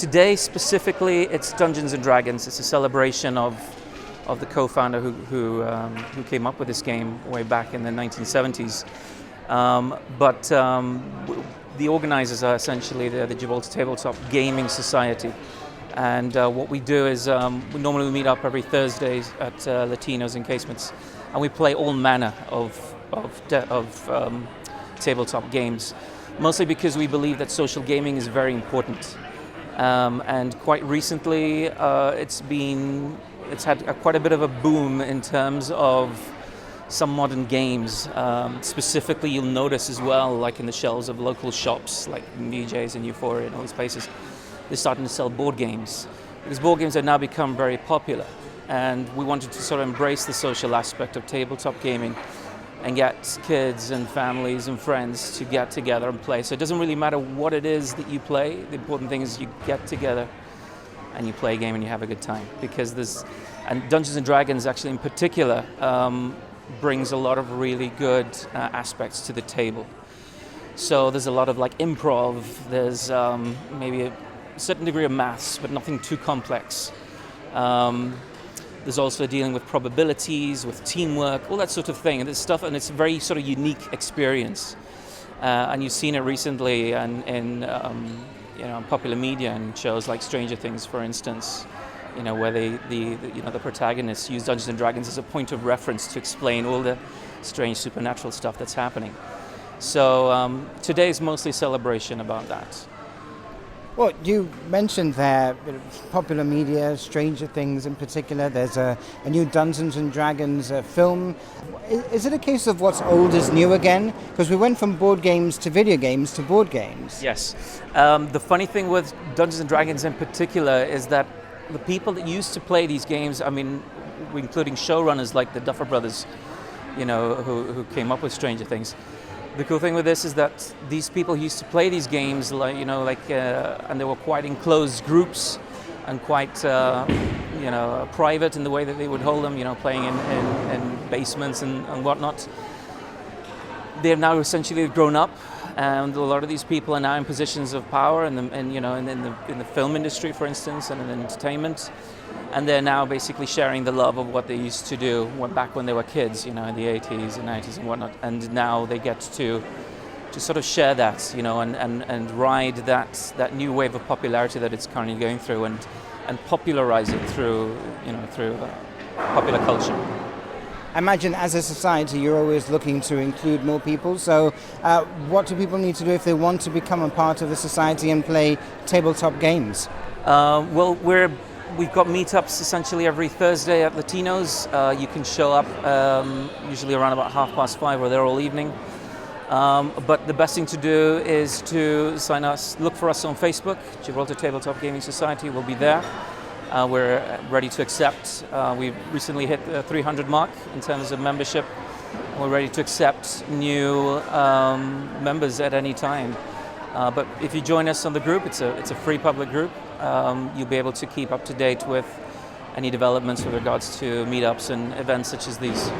Today specifically, it's Dungeons and Dragons. It's a celebration of the co-founder who came up with this game way back in the 1970s. But the organizers are essentially the Gibraltar Tabletop Gaming Society. And what we do is we normally meet up every Thursday at Latinos and Casements, and we play all manner of tabletop games, mostly because we believe that social gaming is very important. And quite recently, it's had quite a bit of a boom in terms of some modern games. Specifically, you'll notice as well, like in the shelves of local shops like BJ's and Euphoria and all these places, they're starting to sell board games, because board games have now become very popular, and we wanted to sort of embrace the social aspect of tabletop gaming and get kids and families and friends to get together and play. So it doesn't really matter what it is that you play. The important thing is you get together and you play a game and you have a good time, because and Dungeons and Dragons actually in particular brings a lot of really good aspects to the table. So there's a lot of like improv, there's maybe a certain degree of maths, but nothing too complex. There's also dealing with probabilities, with teamwork, all that sort of thing. And this stuff, and it's a very sort of unique experience. And you've seen it recently in popular media and shows like Stranger Things, for instance. Where the protagonists use Dungeons and Dragons as a point of reference to explain all the strange supernatural stuff that's happening. So today is mostly a celebration about that. Well, you mentioned there popular media, Stranger Things in particular. There's a new Dungeons and Dragons film. Is it a case of what's old is new again? Because we went from board games to video games to board games. Yes. The funny thing with Dungeons and Dragons in particular is that the people that used to play these games, I mean, including showrunners like the Duffer Brothers, who came up with Stranger Things. The cool thing with this is that these people used to play these games, and they were quite enclosed groups and quite, private in the way that they would hold them, playing in basements and whatnot. They're now essentially grown up, and a lot of these people are now in positions of power in the film industry, for instance, and in entertainment. And they're now basically sharing the love of what they used to do back when they were kids, in the 80s and 90s and whatnot. And now they get to sort of share that, and ride that new wave of popularity that it's currently going through, and popularize it through popular culture. I imagine as a society you're always looking to include more people. So what do people need to do if they want to become a part of the society and play tabletop games? We've got meetups essentially every Thursday at Latinos. You can show up usually around about 5:30. We're there all evening. But the best thing to do is to look for us on Facebook, Gibraltar Tabletop Gaming Society. We'll be there. We're ready to accept. We've recently hit the 300 mark in terms of membership. We're ready to accept new members at any time. But if you join us on the group, it's a free public group. You'll be able to keep up to date with any developments with regards to meetups and events such as these.